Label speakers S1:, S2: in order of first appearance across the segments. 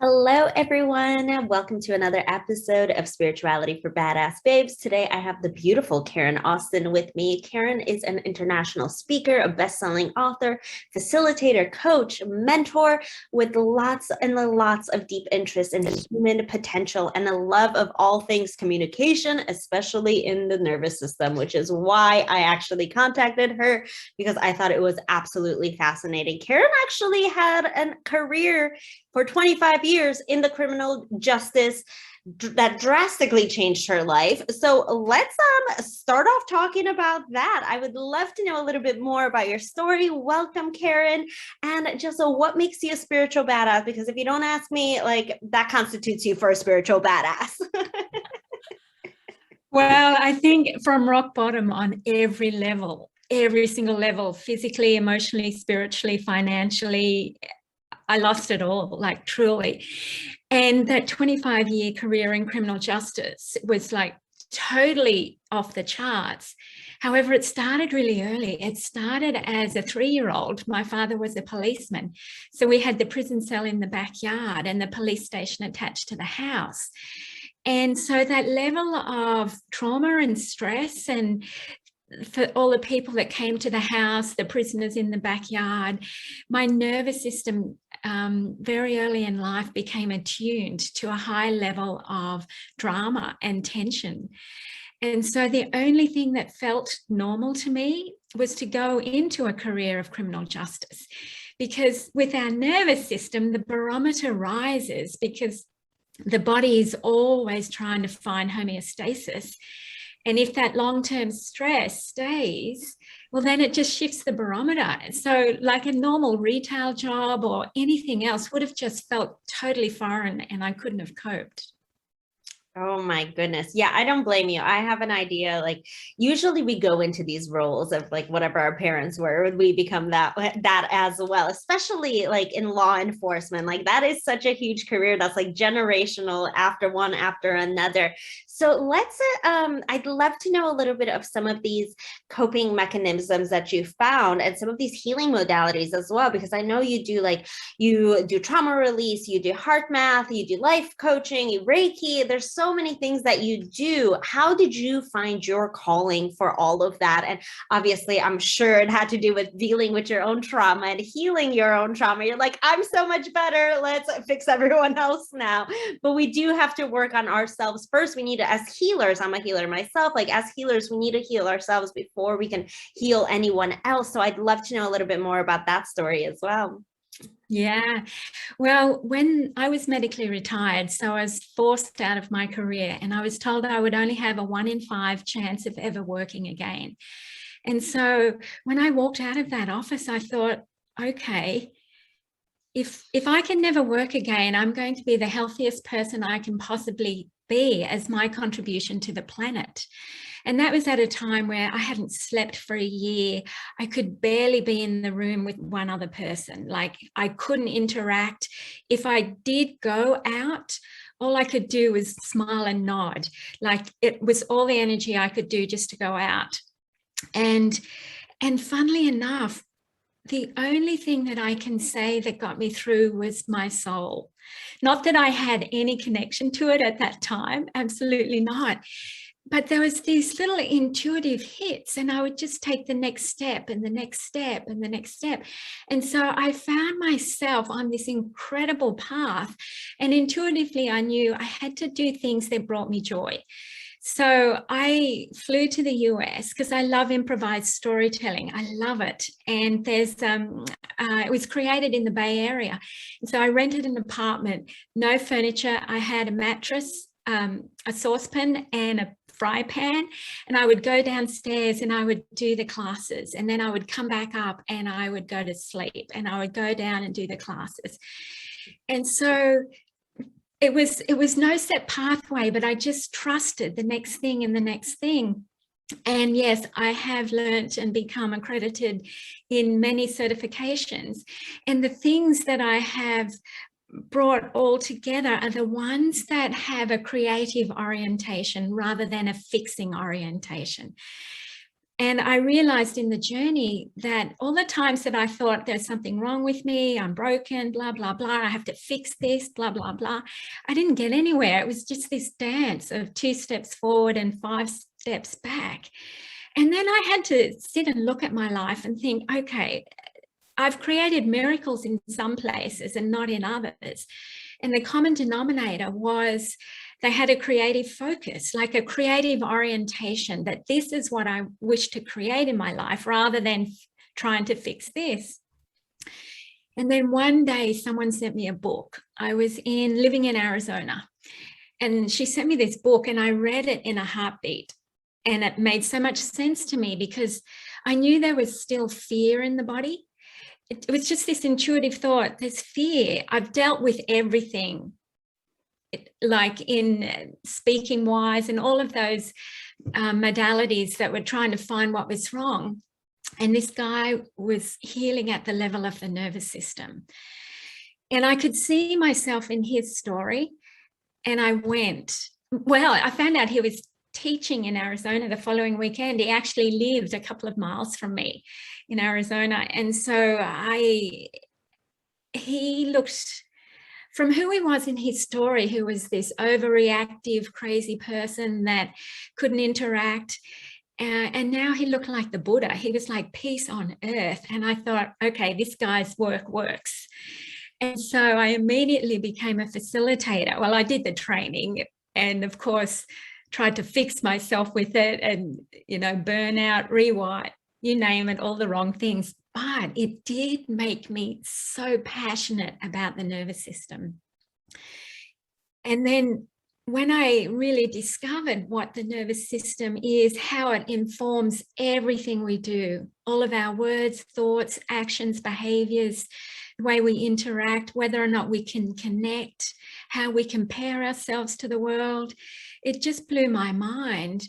S1: Hello, everyone. Welcome to another episode of Spirituality for Badass Babes. Today, I have the beautiful Karen Austen with me. Karen is an international speaker, a best-selling author, facilitator, coach, mentor with lots and lots of deep interest in human potential and a love of all things communication, especially in the nervous system, which is why I actually contacted her because I thought it was absolutely fascinating. Karen actually had a career for 25 years in the criminal justice that drastically changed her life. So let's start off talking about that. I would love to know a little bit more about your story. Welcome, Karen. And just what makes you a spiritual badass? Because if you don't ask me, like that constitutes you for a spiritual badass.
S2: Well, I think from rock bottom on every level, every single level, physically, emotionally, spiritually, financially, I lost it all, like truly. And that 25-year career in criminal justice was like totally off the charts. However, it started really early. It started as a 3-year-old. My father was a policeman. So we had the prison cell in the backyard and the police station attached to the house. And so that level of trauma and stress, and for all the people that came to the house, the prisoners in the backyard, my nervous system very early in life became attuned to a high level of drama and tension. And so the only thing that felt normal to me was to go into a career of criminal justice, because with our nervous system, the barometer rises because the body is always trying to find homeostasis. And if that long-term stress stays, well, then it just shifts the barometer. So like a normal retail job or anything else would have just felt totally foreign, and I couldn't have coped.
S1: Oh my goodness. Yeah, I don't blame you. I have an idea. Like usually we go into these roles of like whatever our parents were, we become that as well, especially like in law enforcement. Like that is such a huge career that's like generational after one after another. So I'd love to know a little bit of some of these coping mechanisms that you found and some of these healing modalities as well, because I know you do trauma release, you do HeartMath, you do life coaching, you Reiki. There's so many things that you do. How did you find your calling for all of that? And obviously, I'm sure it had to do with dealing with your own trauma and healing your own trauma. You're like, I'm so much better. Let's fix everyone else now. But we do have to work on ourselves first. We need to, as healers, I'm a healer myself, like as healers, we need to heal ourselves before we can heal anyone else. So I'd love to know a little bit more about that story as well.
S2: Yeah. Well, when I was medically retired, so I was forced out of my career, and I was told I would only have a 1 in 5 chance of ever working again. And so when I walked out of that office, I thought, okay, if I can never work again, I'm going to be the healthiest person I can possibly be as my contribution to the planet. And that was at a time where I hadn't slept for a year. I could barely be in the room with one other person. Like I couldn't interact. If I did go out, all I could do was smile and nod. Like it was all the energy I could do just to go out. And funnily enough, the only thing that I can say that got me through was my soul. Not that I had any connection to it at that time, absolutely not. But there was these little intuitive hits, and I would just take the next step and the next step and the next step. And so I found myself on this incredible path, and intuitively I knew I had to do things that brought me joy. So I flew to the US because I love improvised storytelling. I love it. And there's it was created in the Bay Area. And so I rented an apartment, no furniture. I had a mattress, a saucepan, and a fry pan, and I would go downstairs and I would do the classes, and then I would come back up and I would go to sleep, and I would go down and do the classes. And so it was no set pathway, but I just trusted the next thing and the next thing. And yes, I have learned and become accredited in many certifications. And the things that I have brought all together are the ones that have a creative orientation rather than a fixing orientation. And I realized in the journey that all the times that I thought there's something wrong with me, I'm broken, blah, blah, blah, I have to fix this, blah, blah, blah, I didn't get anywhere. It was just this dance of 2 steps forward and 5 steps back. And then I had to sit and look at my life and think, okay, I've created miracles in some places and not in others. And the common denominator was they had a creative focus, like a creative orientation, that this is what I wish to create in my life rather than trying to fix this. And then one day someone sent me a book. I was living in Arizona, and she sent me this book and I read it in a heartbeat. And it made so much sense to me because I knew there was still fear in the body. It was just this intuitive thought, there's fear. I've dealt with everything, like in speaking wise and all of those modalities that were trying to find what was wrong. And this guy was healing at the level of the nervous system. And I could see myself in his story. And I found out he was teaching in Arizona the following weekend. He actually lived a couple of miles from me in Arizona. And so he looked, from who he was in his story, who was this overreactive, crazy person that couldn't interact. And now he looked like the Buddha. He was like peace on earth. And I thought, okay, this guy's work works. And so I immediately became a facilitator. Well, I did the training and of course tried to fix myself with it and, burnout, rewire, you name it, all the wrong things. But it did make me so passionate about the nervous system. And then when I really discovered what the nervous system is, how it informs everything we do, all of our words, thoughts, actions, behaviors, the way we interact, whether or not we can connect, how we compare ourselves to the world, it just blew my mind.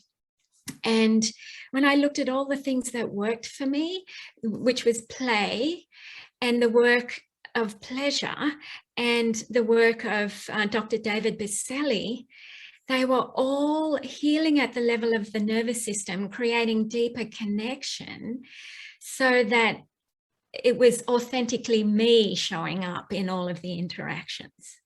S2: And when I looked at all the things that worked for me, which was play and the work of pleasure and the work of Dr. David Baselli, they were all healing at the level of the nervous system, creating deeper connection so that it was authentically me showing up in all of the interactions.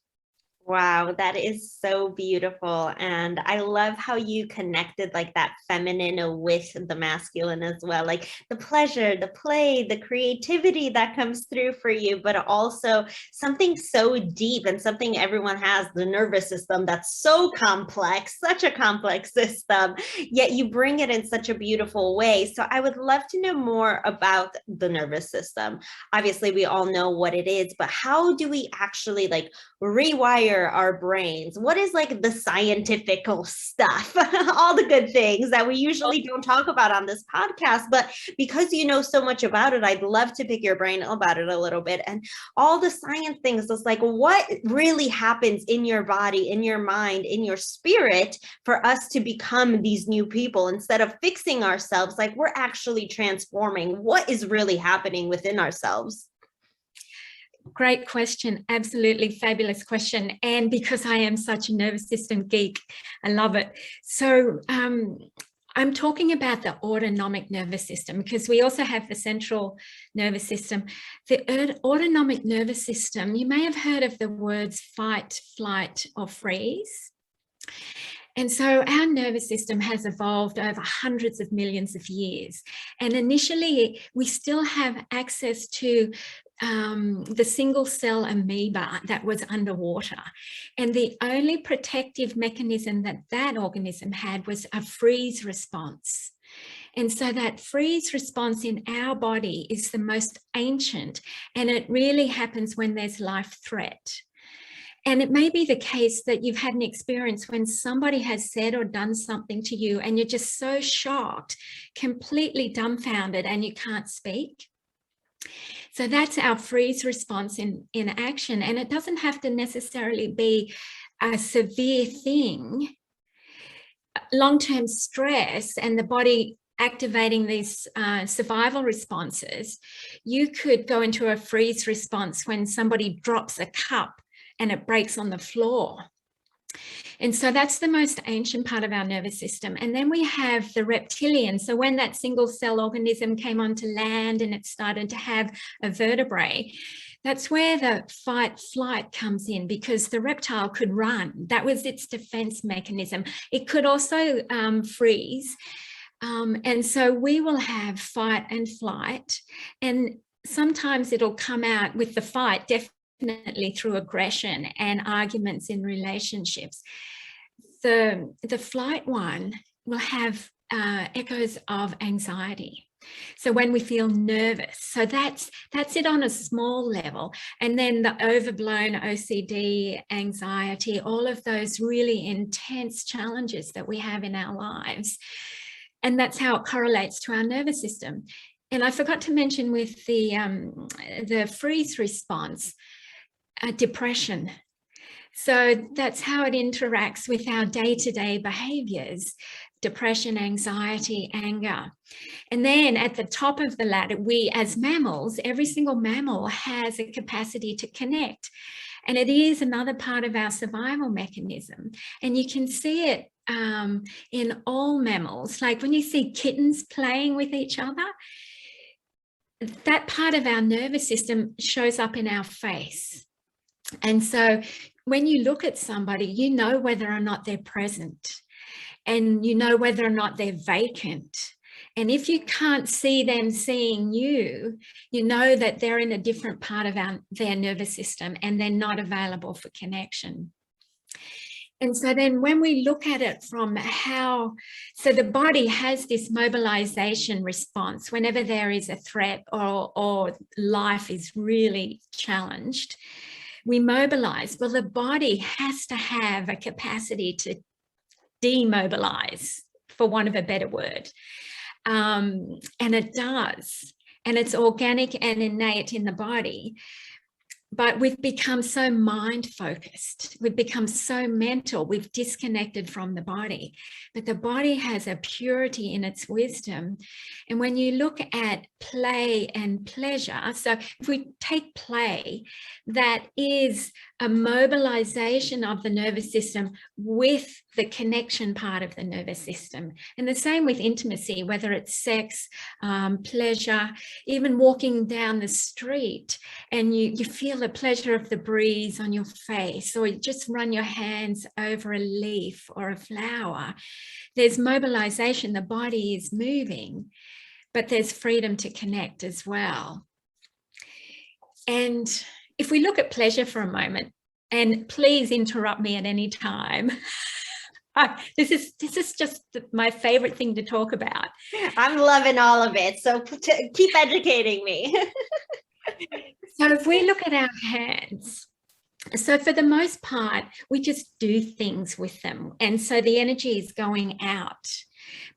S1: Wow, that is so beautiful. And I love how you connected like that feminine with the masculine as well, like the pleasure, the play, the creativity that comes through for you, but also something so deep and something everyone has, the nervous system that's so complex, such a complex system, yet you bring it in such a beautiful way. So I would love to know more about the nervous system. Obviously, we all know what it is, but how do we actually like rewire our brains? What is like the scientific stuff, all the good things that we usually don't talk about on this podcast, but because you know so much about it, I'd love to pick your brain about it a little bit. And all the science things is like, what really happens in your body, in your mind, in your spirit for us to become these new people instead of fixing ourselves, like we're actually transforming. What is really happening within ourselves?
S2: Great question. Absolutely fabulous question. And because I am such a nervous system geek, I love it. So I'm talking about the autonomic nervous system because we also have the central nervous system. The autonomic nervous system, you may have heard of the words fight, flight, or freeze. And so our nervous system has evolved over hundreds of millions of years. And initially, we still have access to the single cell amoeba that was underwater. And the only protective mechanism that organism had was a freeze response. And so that freeze response in our body is the most ancient, and it really happens when there's life threat. And it may be the case that you've had an experience when somebody has said or done something to you and you're just so shocked, completely dumbfounded, and you can't speak. So that's our freeze response in action. And it doesn't have to necessarily be a severe thing. Long-term stress and the body activating these survival responses, you could go into a freeze response when somebody drops a cup and it breaks on the floor. And so that's the most ancient part of our nervous system. And then we have the reptilian. So when that single cell organism came onto land and it started to have a vertebrae, that's where the fight flight comes in, because the reptile could run. That was its defense mechanism. It could also freeze. And so we will have fight and flight. And sometimes it'll come out with the fight, definitely through aggression and arguments in relationships. The flight one will have echoes of anxiety. So when we feel nervous, so that's it on a small level. And then the overblown OCD, anxiety, all of those really intense challenges that we have in our lives. And that's how it correlates to our nervous system. And I forgot to mention with the freeze response, depression. So that's how it interacts with our day-to-day behaviors: depression, anxiety, anger. And then at the top of the ladder, we as mammals, every single mammal has a capacity to connect. And it is another part of our survival mechanism. And you can see it in all mammals. Like when you see kittens playing with each other, that part of our nervous system shows up in our face. And so when you look at somebody, you know whether or not they're present, and you know whether or not they're vacant. And if you can't see them seeing you, you know that they're in a different part of their nervous system and they're not available for connection. And so then when we look at it from so the body has this mobilization response whenever there is a threat or life is really challenged. We mobilize. Well, the body has to have a capacity to demobilize, for want of a better word. And it does. And it's organic and innate in the body. But we've become so mind focused. We've become so mental. We've disconnected from the body. But the body has a purity in its wisdom. And when you look at play and pleasure, so if we take play, that is a mobilization of the nervous system with the connection part of the nervous system. And the same with intimacy, whether it's sex, pleasure, even walking down the street and you feel the pleasure of the breeze on your face, or you just run your hands over a leaf or a flower. There's mobilization, the body is moving, but there's freedom to connect as well. And if we look at pleasure for a moment, and please interrupt me at any time. This is just my favorite thing to talk about.
S1: I'm loving all of it. So keep educating me.
S2: So if we look at our hands, so for the most part, we just do things with them. And so the energy is going out.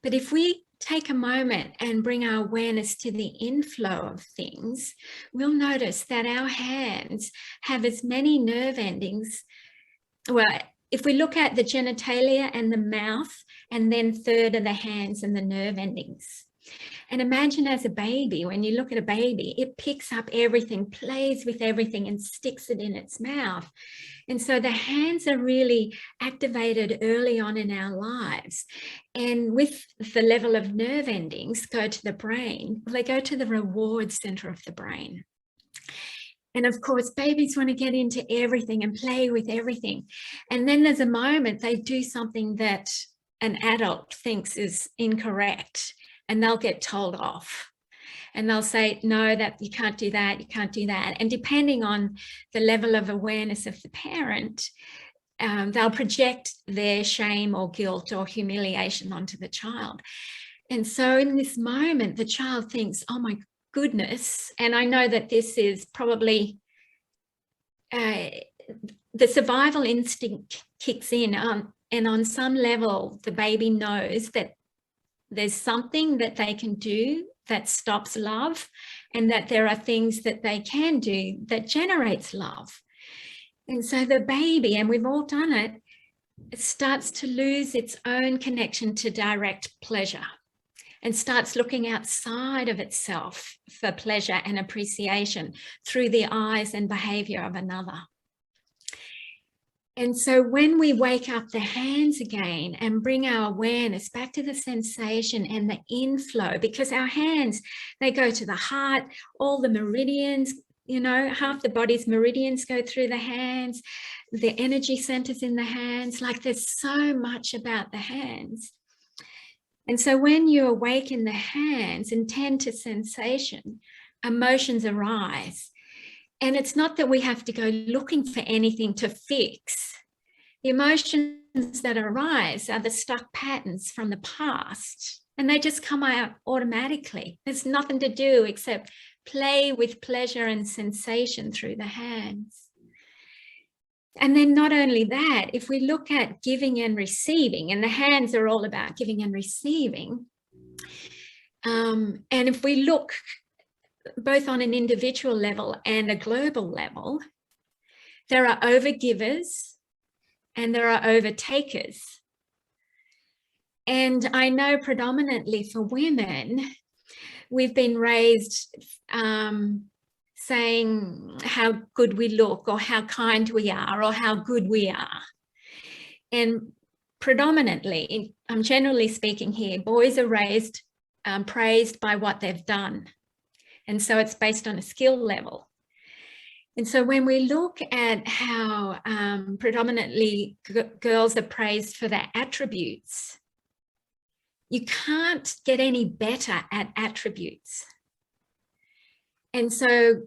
S2: But if we take a moment and bring our awareness to the inflow of things, we'll notice that our hands have as many nerve endings. Well, if we look at the genitalia and the mouth, and then third are the hands and the nerve endings. And imagine as a baby, when you look at a baby, it picks up everything, plays with everything and sticks it in its mouth. And so the hands are really activated early on in our lives. And with the level of nerve endings go to the brain, they go to the reward center of the brain. And of course, babies want to get into everything and play with everything. And then there's a moment they do something that an adult thinks is incorrect, and they'll get told off. And they'll say, no, that you can't do that, you can't do that. And depending on the level of awareness of the parent, they'll project their shame or guilt or humiliation onto the child. And so in this moment, the child thinks, oh my goodness. And I know that this is probably the survival instinct kicks in. And on some level, the baby knows that there's something that they can do that stops love, and that there are things that they can do that generates love. And so the baby, and we've all done it, it starts to lose its own connection to direct pleasure and starts looking outside of itself for pleasure and appreciation through the eyes and behavior of another. And so when we wake up the hands again and bring our awareness back to the sensation and the inflow, because our hands, they go to the heart, all the meridians, you know, half the body's meridians go through the hands, the energy centers in the hands, like there's so much about the hands. And so when you awaken the hands and tend to sensation, emotions arise. And it's not that we have to go looking for anything to fix. The emotions that arise are the stuck patterns from the past, and they just come out automatically. There's nothing to do except play with pleasure and sensation through the hands. And then not only that, if we look at giving and receiving, and the hands are all about giving and receiving, and if we look both on an individual level and a global level, there are overgivers and there are overtakers. And I know predominantly for women, we've been raised saying how good we look or how kind we are or how good we are. And predominantly, I'm generally speaking here, boys are raised, praised by what they've done. And so it's based on a skill level. And so when we look at how predominantly girls are praised for their attributes, you can't get any better at attributes. And so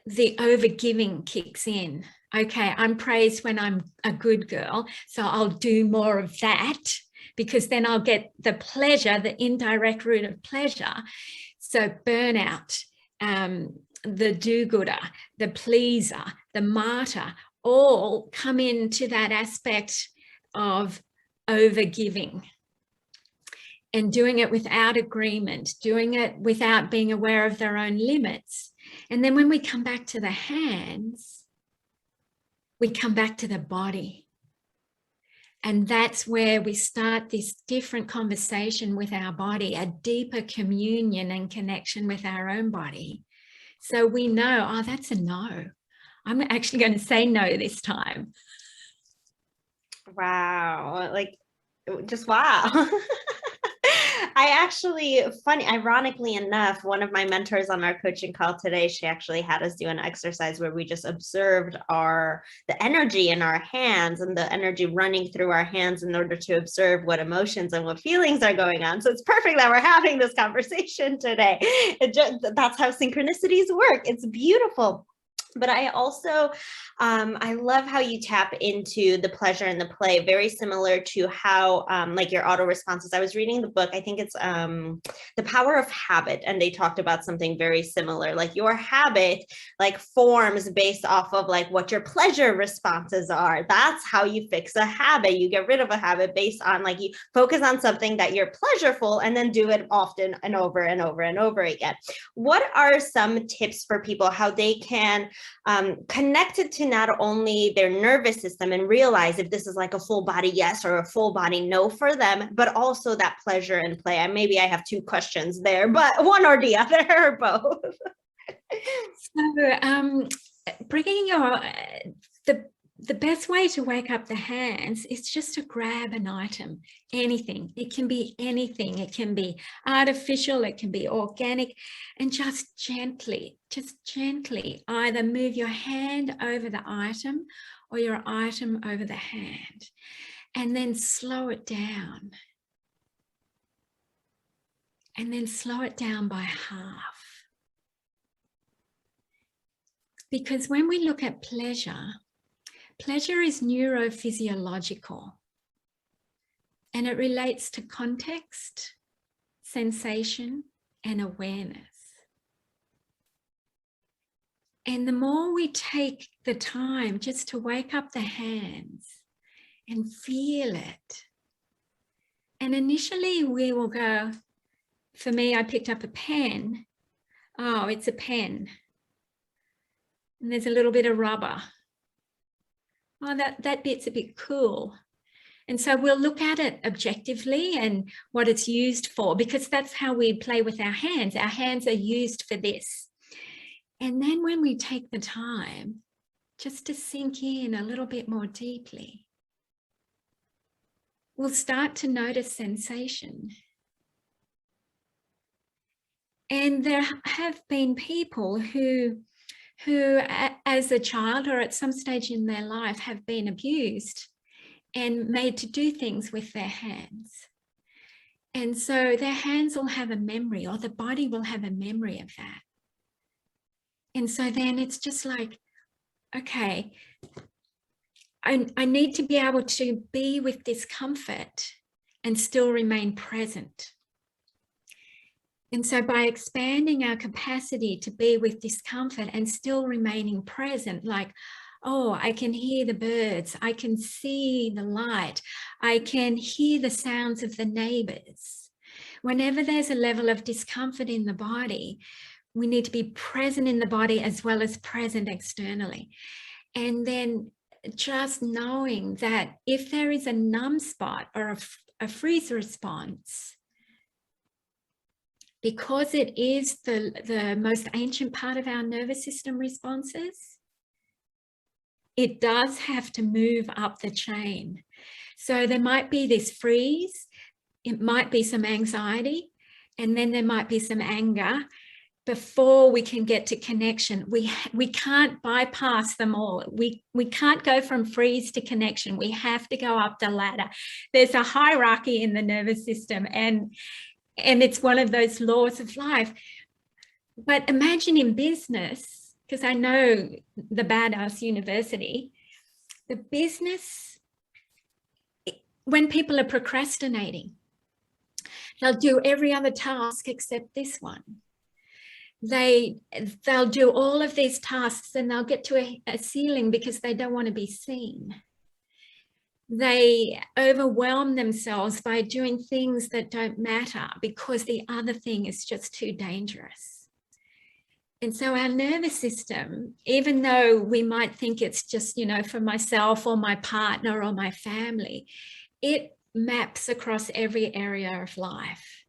S2: the overgiving kicks in. Okay, I'm praised when I'm a good girl, so I'll do more of that because then I'll get the pleasure, the indirect route of pleasure. So burnout, the do-gooder, the pleaser, the martyr, all come into that aspect of overgiving and doing it without agreement, doing it without being aware of their own limits. And then when we come back to the hands, we come back to the body. And that's where we start this different conversation with our body, a deeper communion and connection with our own body. So we know, oh, that's a no. I'm actually going to say no this time.
S1: Wow. Like, just wow. I actually, ironically enough, one of my mentors on our coaching call today, she actually had us do an exercise where we just observed the energy in our hands and the energy running through our hands in order to observe what emotions and what feelings are going on. So it's perfect that we're having this conversation today. That's how synchronicities work. It's beautiful. But I also, I love how you tap into the pleasure and the play, very similar to how, like your auto responses. I was reading the book, I think it's The Power of Habit, and they talked about something very similar. Like your habit, like forms based off of like what your pleasure responses are. That's how you fix a habit. You get rid of a habit based on like you focus on something that you're pleasureful and then do it often and over and over and over again. What are some tips for people how they can connected to not only their nervous system and realize if this is like a full body yes or a full body no for them, but also that pleasure and play? And maybe I have two questions there, but one or the other or both.
S2: So bringing the best way to wake up the hands is just to grab an item, anything. It can be anything. It can be artificial, it can be organic, and just gently either move your hand over the item or your item over the hand, and then slow it down. And then slow it down by half. Because when we look at pleasure is neurophysiological, and it relates to context, sensation, and awareness. And the more we take the time just to wake up the hands and feel it, and initially we will go, for me, I picked up a pen. Oh, it's a pen. And there's a little bit of rubber. Oh, that bit's a bit cool. And so we'll look at it objectively and what it's used for, because that's how we play with our hands. Our hands are used for this. And then when we take the time just to sink in a little bit more deeply. We'll start to notice sensation. And there have been people who as a child or at some stage in their life have been abused and made to do things with their hands. And so their hands will have a memory, or the body will have a memory of that. And so then it's just like, okay, I need to be able to be with discomfort and still remain present. And so by expanding our capacity to be with discomfort and still remaining present, like, oh, I can hear the birds, I can see the light, I can hear the sounds of the neighbors. Whenever there's a level of discomfort in the body, we need to be present in the body as well as present externally. And then just knowing that if there is a numb spot or a freeze response, because it is the most ancient part of our nervous system responses, it does have to move up the chain. So there might be this freeze, it might be some anxiety, and then there might be some anger before we can get to connection. We can't bypass them all. We can't go from freeze to connection. We have to go up the ladder. There's a hierarchy in the nervous system, and it's one of those laws of life. But imagine in business, because I know the Badass University, the business, when people are procrastinating, they'll do every other task except this one. They'll do all of these tasks and they'll get to a ceiling because they don't want to be seen. They overwhelm themselves by doing things that don't matter because the other thing is just too dangerous. And so our nervous system, even though we might think it's just, you know, for myself or my partner or my family, it maps across every area of life.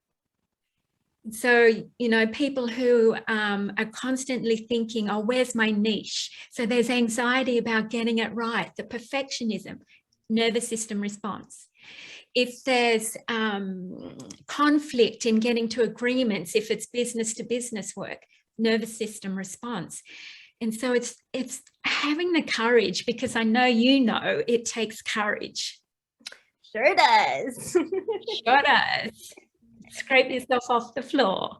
S2: So, you know, people who are constantly thinking, oh, where's my niche? So there's anxiety about getting it right, the perfectionism, nervous system response. If there's conflict in getting to agreements, if it's business to business work, nervous system response. And so it's having the courage, because I know you know it takes courage.
S1: Sure does.
S2: Sure does. Scrape yourself off the floor.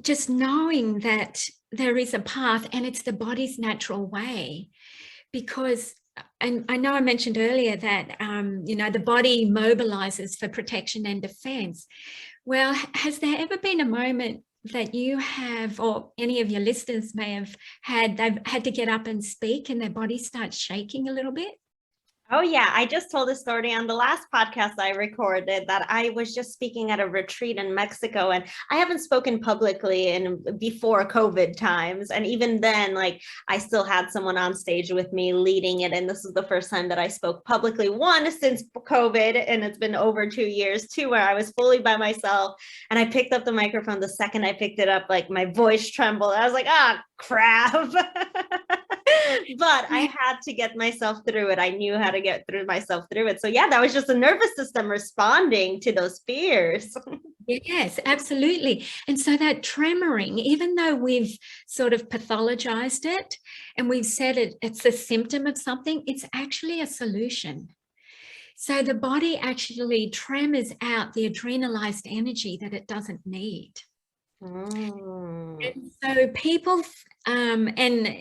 S2: Just knowing that there is a path and it's the body's natural way, because and I know I mentioned earlier that, you know, the body mobilizes for protection and defense. Well, has there ever been a moment that you have, or any of your listeners may have had, they've had to get up and speak and their body starts shaking a little bit?
S1: Oh yeah, I just told a story on the last podcast I recorded that I was just speaking at a retreat in Mexico, and I haven't spoken publicly in before COVID times. And even then, like, I still had someone on stage with me leading it. And this is the first time that I spoke publicly, one, since COVID, and it's been over 2 years, two, where I was fully by myself. And I picked up the microphone. The second I picked it up, like, my voice trembled. I was like, ah, crap. But I had to get myself through it. I knew how to get myself through it. So yeah, that was just the nervous system responding to those fears.
S2: Yes, absolutely. And so that tremoring, even though we've sort of pathologized it and we've said it's a symptom of something, it's actually a solution. So the body actually tremors out the adrenalized energy that it doesn't need. And so people, and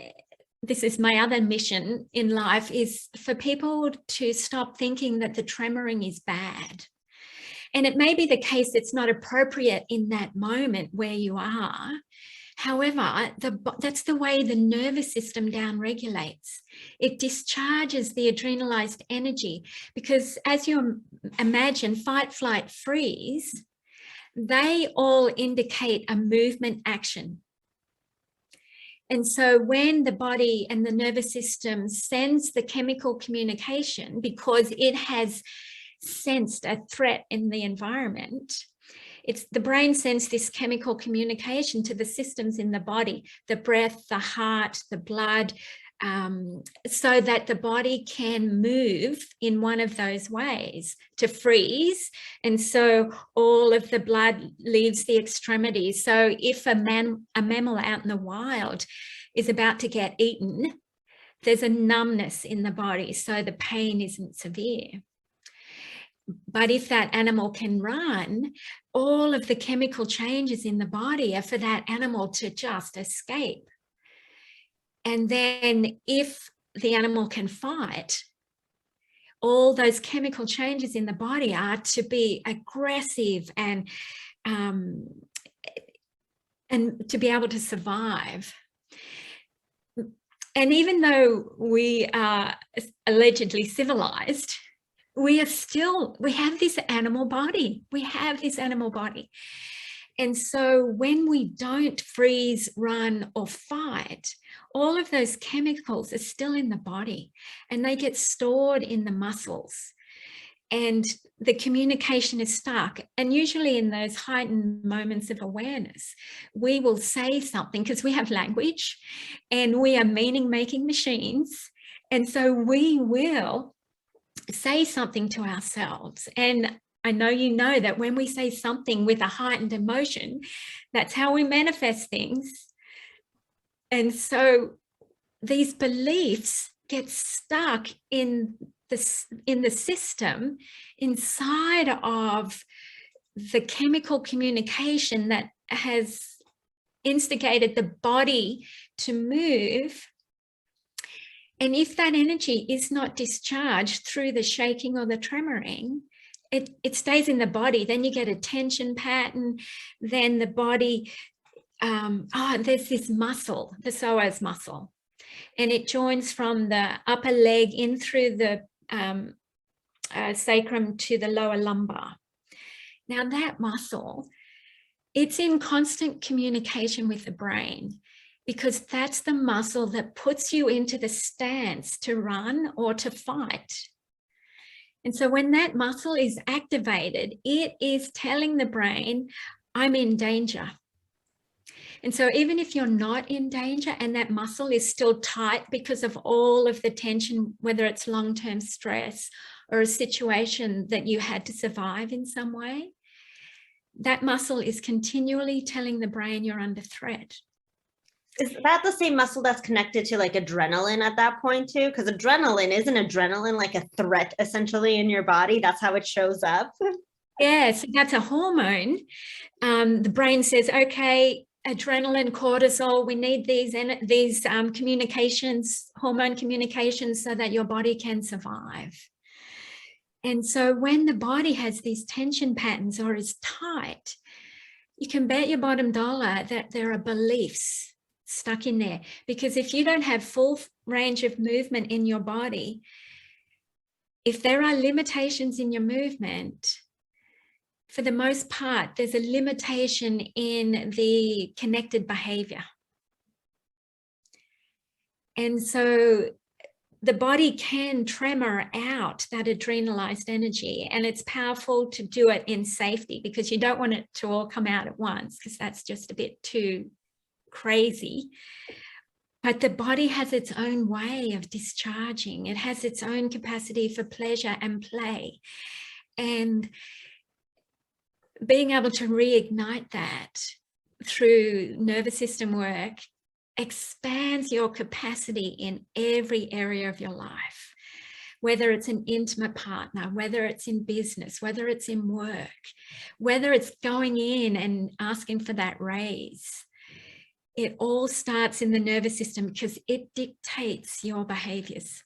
S2: this is my other mission in life, is for people to stop thinking that the tremoring is bad. And it may be the case it's not appropriate in that moment where you are. However, that's the way the nervous system downregulates. It discharges the adrenalized energy, because as you imagine, fight, flight, freeze, they all indicate a movement action. And so when the body and the nervous system sends the chemical communication because it has sensed a threat in the environment, the brain sends this chemical communication to the systems in the body, the breath, the heart, the blood, so that the body can move in one of those ways to freeze. And so all of the blood leaves the extremities. So if a mammal out in the wild is about to get eaten, there's a numbness in the body, so the pain isn't severe. But if that animal can run, all of the chemical changes in the body are for that animal to just escape. And then if the animal can fight, all those chemical changes in the body are to be aggressive and to be able to survive. And even though we are allegedly civilized, we have this animal body. We have this animal body. And so when we don't freeze, run, or fight, all of those chemicals are still in the body and they get stored in the muscles. And the communication is stuck. And usually in those heightened moments of awareness, we will say something because we have language and we are meaning-making machines. And so we will say something to ourselves. And I know you know that when we say something with a heightened emotion, that's how we manifest things. And so these beliefs get stuck in the system inside of the chemical communication that has instigated the body to move. And if that energy is not discharged through the shaking or the tremoring, it stays in the body. Then you get a tension pattern. Then the body, there's this muscle, the psoas muscle, and it joins from the upper leg in through the sacrum to the lower lumbar. Now that muscle, it's in constant communication with the brain, because that's the muscle that puts you into the stance to run or to fight. And so when that muscle is activated, it is telling the brain, I'm in danger. And so even if you're not in danger and that muscle is still tight because of all of the tension, whether it's long-term stress or a situation that you had to survive in some way, that muscle is continually telling the brain you're under threat.
S1: Is that the same muscle that's connected to like adrenaline at that point too? Because isn't adrenaline like a threat essentially in your body? That's how it shows up.
S2: Yes, that's a hormone. The brain says, okay, adrenaline, cortisol, we need these communications, hormone communications, so that your body can survive. And so when the body has these tension patterns or is tight, you can bet your bottom dollar that there are beliefs stuck in there. Because if you don't have full range of movement in your body, if there are limitations in your movement, for the most part, there's a limitation in the connected behavior. And so the body can tremor out that adrenalized energy, and it's powerful to do it in safety, because you don't want it to all come out at once, because that's just a bit too crazy. But the body has its own way of discharging. It has its own capacity for pleasure and play. And being able to reignite that through nervous system work expands your capacity in every area of your life, whether it's an intimate partner, whether it's in business, whether it's in work, whether it's going in and asking for that raise. It all starts in the nervous system because it dictates your behaviors.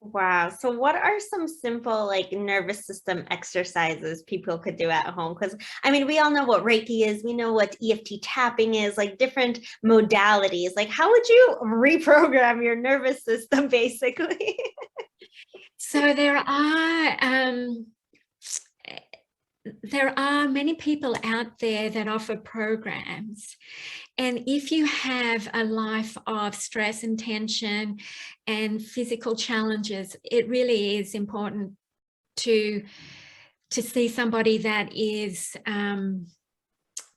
S1: Wow. So what are some simple like nervous system exercises people could do at home? Because I mean, we all know what Reiki is. We know what EFT tapping is, like different modalities. Like how would you reprogram your nervous system basically?
S2: So there are many people out there that offer programs. And if you have a life of stress and tension and physical challenges, it really is important to to see somebody that is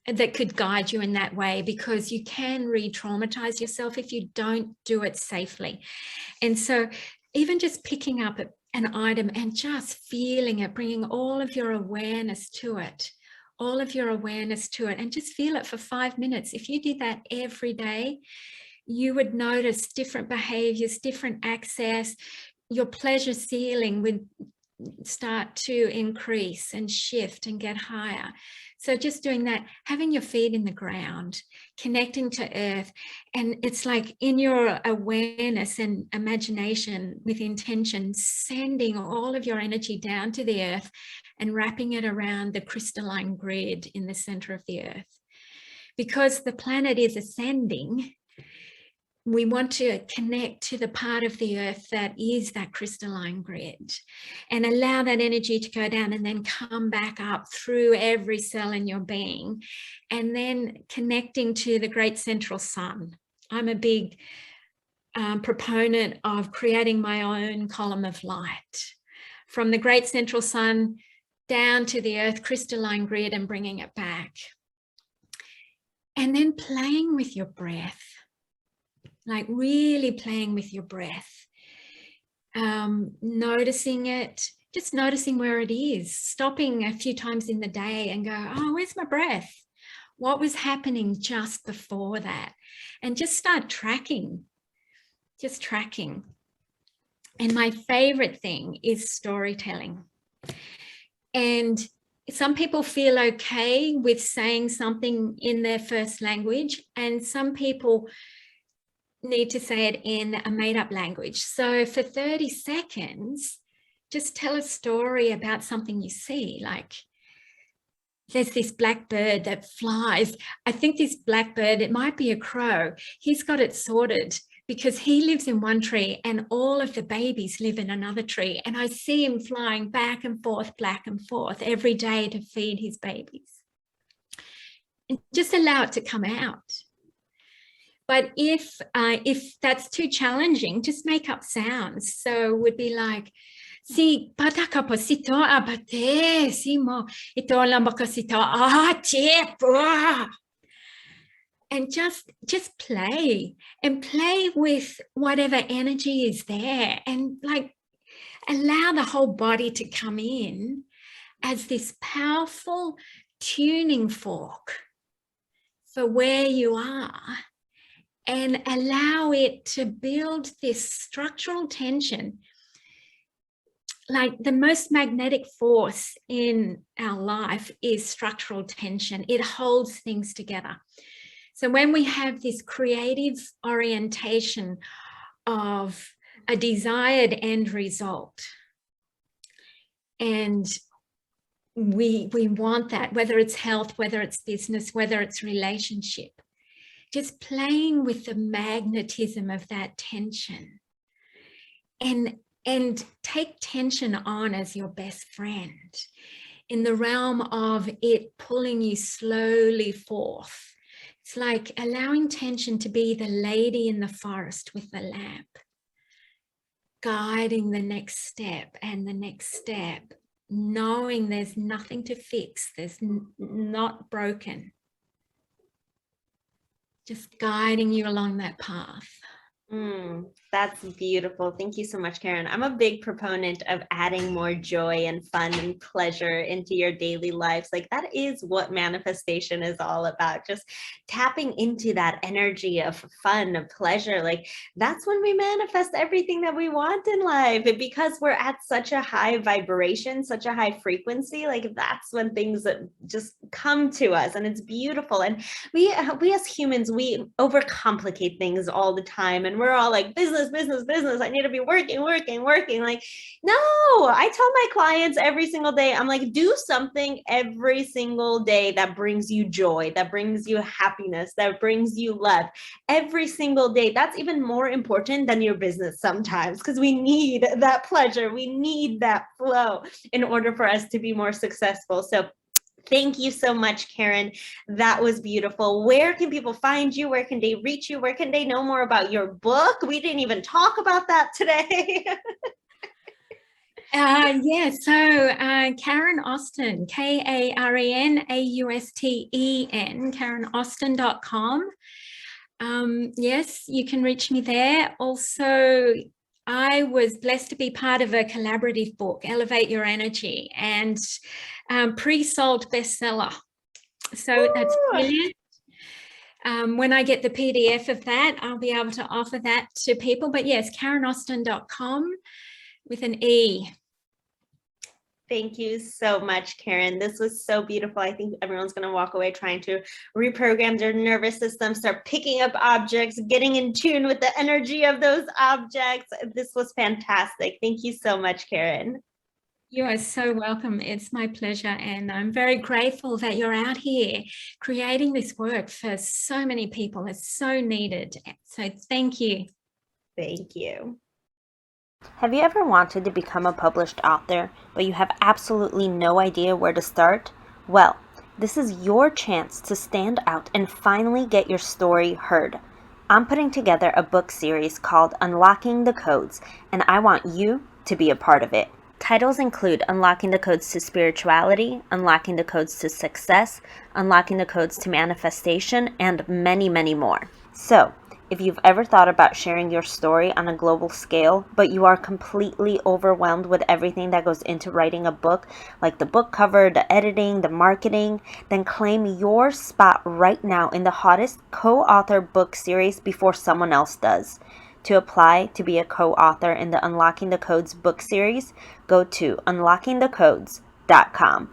S2: that could guide you in that way, because you can re-traumatize yourself if you don't do it safely. And so even just picking up an item and just feeling it, bringing all of your awareness to it, and just feel it for 5 minutes. If you did that every day, you would notice different behaviors, different access. Your pleasure ceiling would start to increase and shift and get higher. So just doing that, having your feet in the ground, connecting to earth, and it's like in your awareness and imagination with intention, sending all of your energy down to the earth and wrapping it around the crystalline grid in the center of the earth. Because the planet is ascending, we want to connect to the part of the earth that is that crystalline grid, and allow that energy to go down and then come back up through every cell in your being, and then connecting to the great central sun. I'm a big proponent of creating my own column of light from the great central sun down to the earth crystalline grid and bringing it back. And then playing with your breath. Like really playing with your breath, noticing it, just noticing where it is, stopping a few times in the day and go, oh, where's my breath? What was happening just before that? And just start tracking, just tracking. And my favorite thing is storytelling. And some people feel okay with saying something in their first language, and some people need to say it in a made-up language. So for 30 seconds, just tell a story about something you see. Like, there's this black bird that flies. I think this black bird, it might be a crow. He's got it sorted because he lives in one tree and all of the babies live in another tree. And I see him flying back and forth every day to feed his babies. And just allow it to come out. But if that's too challenging, just make up sounds. So it would be like, si pataka posito abate, si mo ito lambakasito ah. And just play, and play with whatever energy is there, and like allow the whole body to come in as this powerful tuning fork for where you are. And allow it to build this structural tension. Like the most magnetic force in our life is structural tension. It holds things together. So when we have this creative orientation of a desired end result, and we want that, whether it's health, whether it's business, whether it's relationship, just playing with the magnetism of that tension, and take tension on as your best friend in the realm of it pulling you slowly forth. It's like allowing tension to be the lady in the forest with the lamp, guiding the next step and the next step, knowing there's nothing to fix, there's not broken. Just guiding you along that path.
S1: That's beautiful. Thank you so much, Karen. I'm a big proponent of adding more joy and fun and pleasure into your daily lives. Like that is what manifestation is all about. Just tapping into that energy of fun, of pleasure. Like that's when we manifest everything that we want in life. And because we're at such a high vibration, such a high frequency, like that's when things just come to us, and it's beautiful. And we as humans, we overcomplicate things all the time, and we're all like business. I need to be working. Like, no, I tell my clients every single day, I'm like, do something every single day that brings you joy, that brings you happiness, that brings you love every single day. That's even more important than your business sometimes, because we need that pleasure. We need that flow in order for us to be more successful. So thank you so much, Karen. That was beautiful. Where can people find you? Where can they reach you? Where can they know more about your book? We didn't even talk about that today.
S2: Yeah, so Karen Austen, KarenAusten, KarenAusten.com. Yes, you can reach me there. Also, I was blessed to be part of a collaborative book, Elevate Your Energy, and pre-sold bestseller. So that's brilliant. When I get the PDF of that, I'll be able to offer that to people. But yes, KarenAusten.com with an E.
S1: Thank you so much, Karen. This was so beautiful. I think everyone's going to walk away trying to reprogram their nervous system, start picking up objects, getting in tune with the energy of those objects. This was fantastic. Thank you so much, Karen.
S2: You are so welcome. It's my pleasure. And I'm very grateful that you're out here creating this work for so many people. It's so needed. So thank you.
S1: Thank you.
S3: Have you ever wanted to become a published author, but you have absolutely no idea where to start? Well, this is your chance to stand out and finally get your story heard. I'm putting together a book series called Unlocking the Codes, and I want you to be a part of it. Titles include Unlocking the Codes to Spirituality, Unlocking the Codes to Success, Unlocking the Codes to Manifestation, and many, many more. So, if you've ever thought about sharing your story on a global scale, but you are completely overwhelmed with everything that goes into writing a book, like the book cover, the editing, the marketing, then claim your spot right now in the hottest co-author book series before someone else does. To apply to be a co-author in the Unlocking the Codes book series, go to unlockingthecodes.com.